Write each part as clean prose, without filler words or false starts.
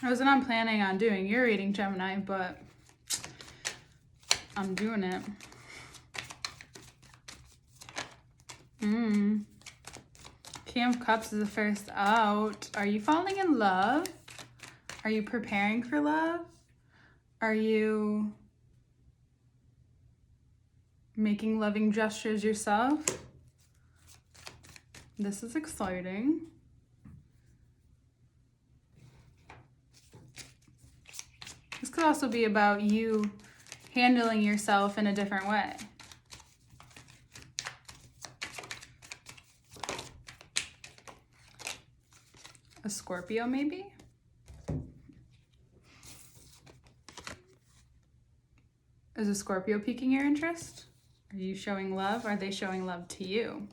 I was not planning on doing your reading, Gemini, but I'm doing it. King of Cups is the first out. Are you falling in love? Are you preparing for love? Are you making loving gestures yourself? This is exciting. This could also be about you handling yourself in a different way. A Scorpio, maybe? Is a Scorpio piquing your interest? Are you showing love? Are they showing love to you?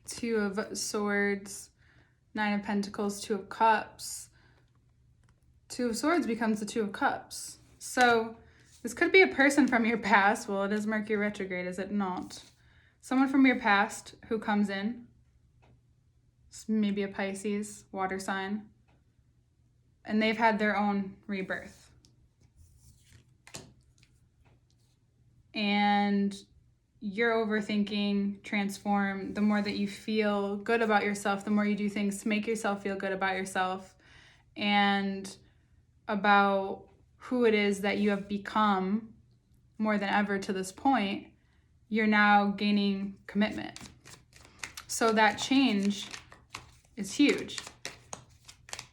Two of Swords, Nine of Pentacles, Two of Cups. Two of Swords becomes the Two of Cups. So this could be a person from your past. Well, it is Mercury retrograde, is it not? Someone from your past who comes in. Maybe a Pisces, water sign. And they've had their own rebirth. And your overthinking transform. The more that you feel good about yourself, the more you do things to make yourself feel good about yourself and about who it is that you have become more than ever to this point, you're now gaining commitment. So that change is huge.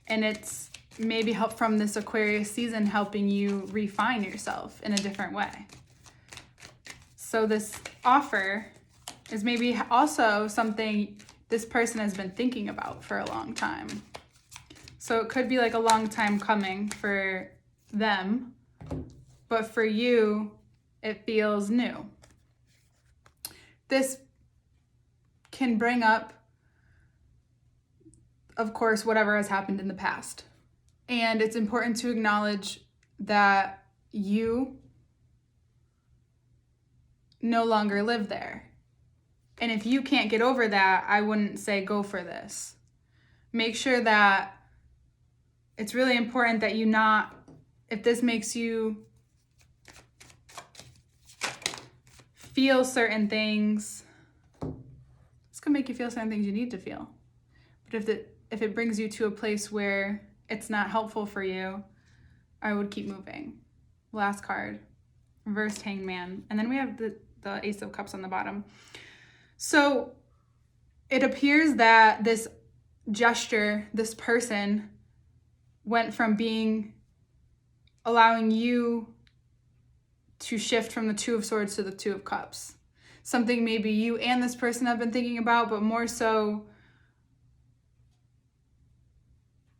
And it's maybe help from this Aquarius season helping you refine yourself in a different way. So this offer is maybe also something this person has been thinking about for a long time. So it could be like a long time coming for them, but for you, it feels new. This can bring up, of course, whatever has happened in the past. And it's important to acknowledge that you no longer live there. And if you can't get over that, I wouldn't say go for this. Make sure that it's really important that you not, if this makes you feel certain things, this can make you feel certain things you need to feel. But if it brings you to a place where it's not helpful for you, I would keep moving. Last card, reversed Hangman. And then we have the Ace of Cups on the bottom. So it appears that this gesture, this person went from allowing you to shift from the Two of Swords to the Two of Cups. Something maybe you and this person have been thinking about, but more so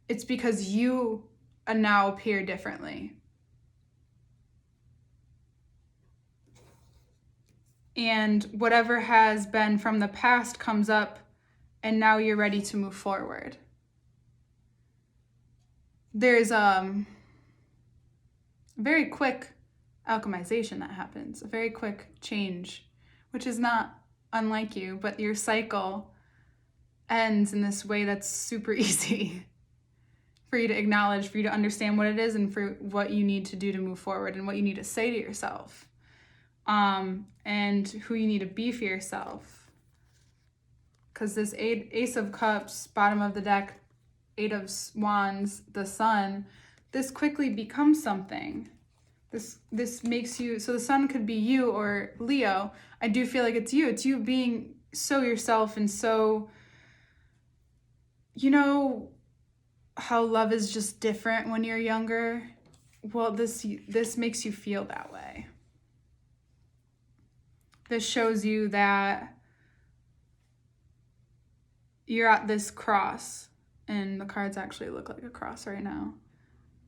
it's because you now appear differently. And whatever has been from the past comes up, and now you're ready to move forward. There's a very quick alchemization that happens, a very quick change, which is not unlike you, but your cycle ends in this way that's super easy for you to acknowledge, for you to understand what it is, and for what you need to do to move forward, and what you need to say to yourself. And who you need to be for yourself. Because this Ace of Cups, bottom of the deck, Eight of Wands, the Sun, this quickly becomes something. This makes you, so the Sun could be you or Leo. I do feel like it's you. It's you being so yourself and so, you know how love is just different when you're younger? Well, this makes you feel that way. This shows you that you're at this cross, and the cards actually look like a cross right now.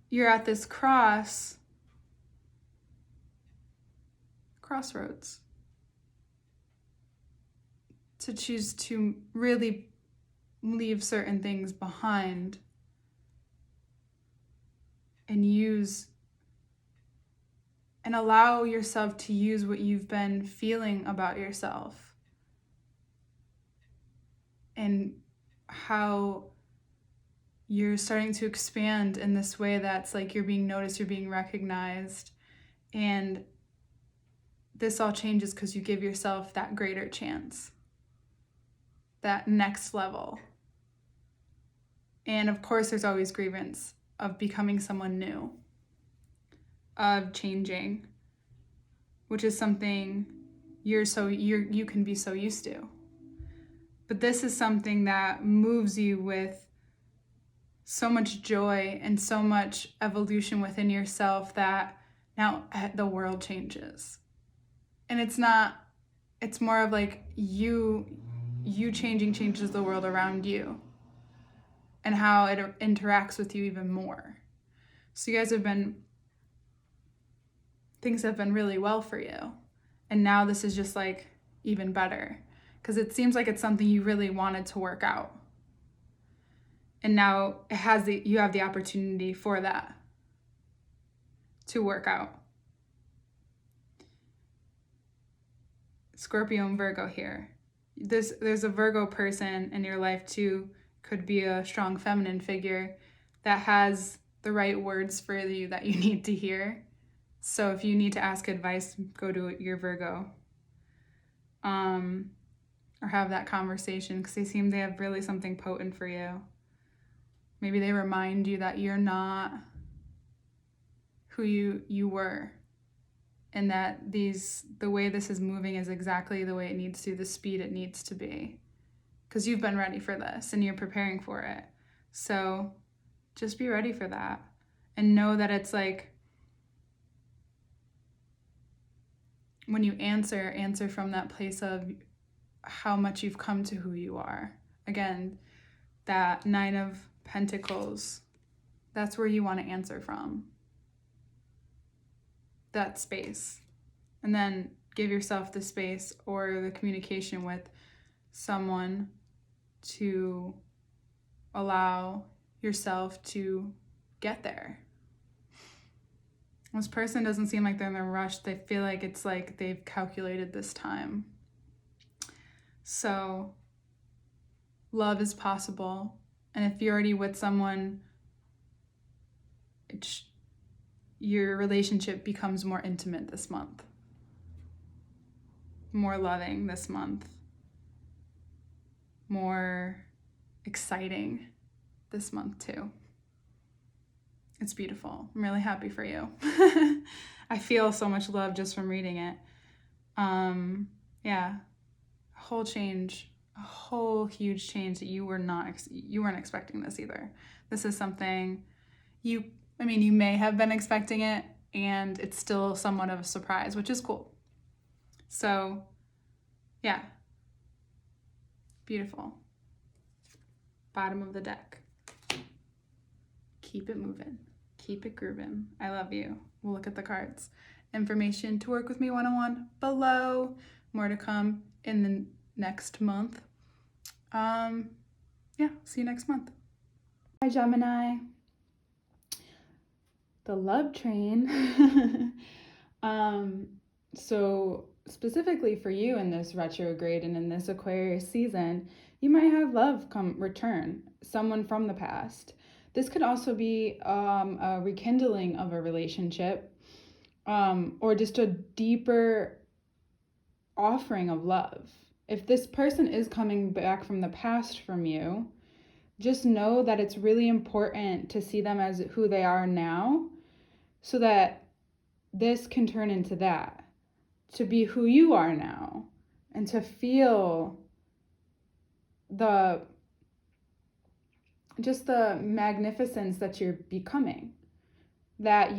You're at this crossroads to choose to really leave certain things behind and allow yourself to use what you've been feeling about yourself and how you're starting to expand in this way that's like you're being noticed, you're being recognized. And this all changes because you give yourself that greater chance, that next level. And of course, there's always grievance of becoming someone new, of changing, which is something you can be so used to. But this is something that moves you with so much joy and so much evolution within yourself that now the world changes. And it's more of like you changing changes the world around you and how it interacts with you even more. So things have been really well for you. And now this is just like even better because it seems like it's something you really wanted to work out. And now you have the opportunity for that to work out. Scorpio and Virgo here. There's a Virgo person in your life too, could be a strong feminine figure that has the right words for you that you need to hear. So if you need to ask advice, go to your Virgo. Or have that conversation because they have really something potent for you. Maybe they remind you that you're not who you were, and that the way this is moving is exactly the way it needs to, the speed it needs to be, because you've been ready for this and you're preparing for it. So just be ready for that and know that it's like when you answer from that place of how much you've come to who you are. Again, that 9 of Pentacles, that's where you want to answer from. That space. And then give yourself the space or the communication with someone to allow yourself to get there. This person doesn't seem like they're in a rush. They feel like it's like they've calculated this time. So love is possible. And if you're already with someone, your relationship becomes more intimate this month. More loving this month. More exciting this month too. It's beautiful. I'm really happy for you. I feel so much love just from reading it. Yeah, a whole change, a whole huge change that you weren't expecting this either. This is something you may have been expecting it, and it's still somewhat of a surprise, which is cool. So, yeah, beautiful. Bottom of the deck. Keep it moving. Keep it grooving. I love you. We'll look at the cards. Information to work with me one-on-one below. More to come in the next month. Yeah, see you next month. Hi, Gemini. The love train. So specifically for you in this retrograde and in this Aquarius season, you might have love return, someone from the past. This could also be a rekindling of a relationship, or just a deeper offering of love. If this person is coming back from the past from you, just know that it's really important to see them as who they are now, so that this can turn into that, to be who you are now, and to feel the magnificence that you're becoming, that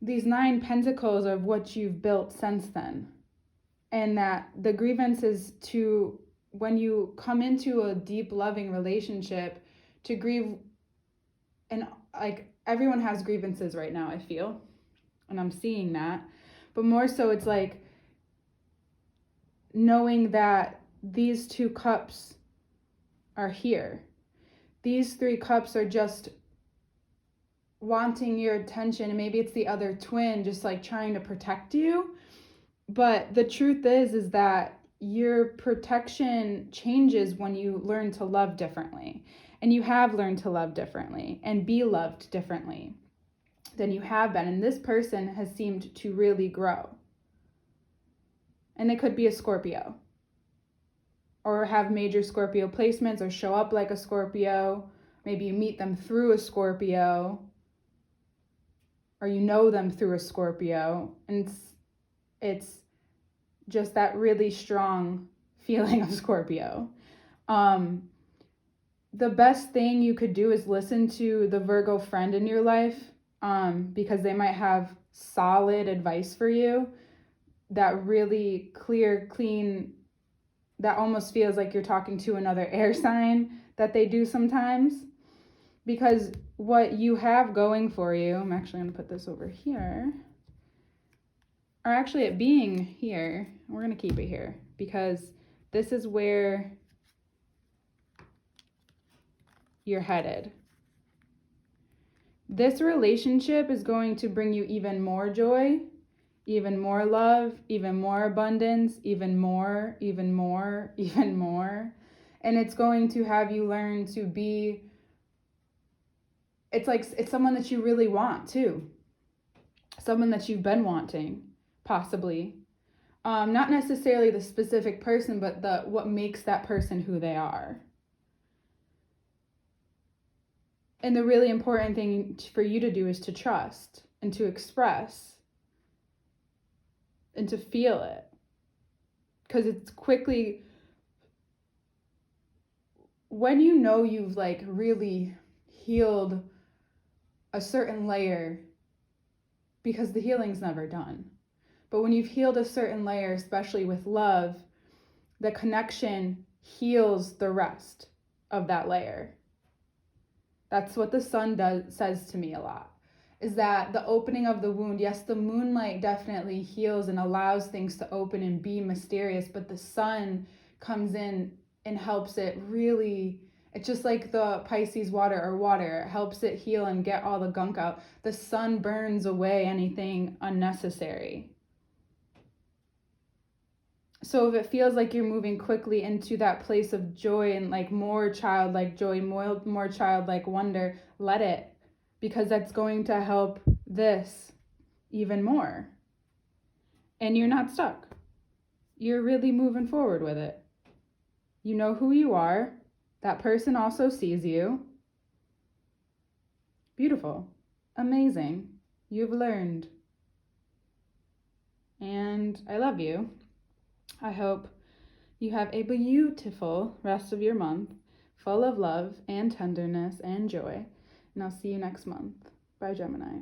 these 9 pentacles of what you've built since then, and that the grievance is to, when you come into a deep loving relationship, to grieve. And like everyone has grievances right now, I feel, and I'm seeing that, but more so it's like knowing that these 2 cups are here. These 3 cups are just wanting your attention, and maybe it's the other twin just like trying to protect you. But the truth is that your protection changes when you learn to love differently. And you have learned to love differently and be loved differently than you have been. And this person has seemed to really grow. And they could be a Scorpio, or have major Scorpio placements, or show up like a Scorpio. Maybe you meet them through a Scorpio, or you know them through a Scorpio. And it's just that really strong feeling of Scorpio. The best thing you could do is listen to the Virgo friend in your life, because they might have solid advice for you, that really clear, clean, that almost feels like you're talking to another air sign, that they do sometimes. Because what you have going for you, I'm actually going to put this over here, or actually it being here, we're going to keep it here, because this is where you're headed. This relationship is going to bring you even more joy, even more love, even more abundance, even more. And it's going to have you learn to be, it's someone that you really want too. Someone that you've been wanting, possibly. Not necessarily the specific person, but what makes that person who they are. And the really important thing for you to do is to trust and to express and to feel it. Because it's quickly, when you know you've like really healed a certain layer, because the healing's never done. But when you've healed a certain layer, especially with love, the connection heals the rest of that layer. That's what the sun says to me a lot, is that the opening of the wound, yes, the moonlight definitely heals and allows things to open and be mysterious, but the sun comes in and helps it really, it's just like the Pisces water, it helps it heal and get all the gunk out. The sun burns away anything unnecessary. So if it feels like you're moving quickly into that place of joy and like more childlike joy, more childlike wonder, let it, because that's going to help this even more. And you're not stuck. You're really moving forward with it. You know who you are. That person also sees you. Beautiful. Amazing. You've learned. And I love you. I hope you have a beautiful rest of your month, full of love and tenderness and joy. And I'll see you next month. Bye, Gemini.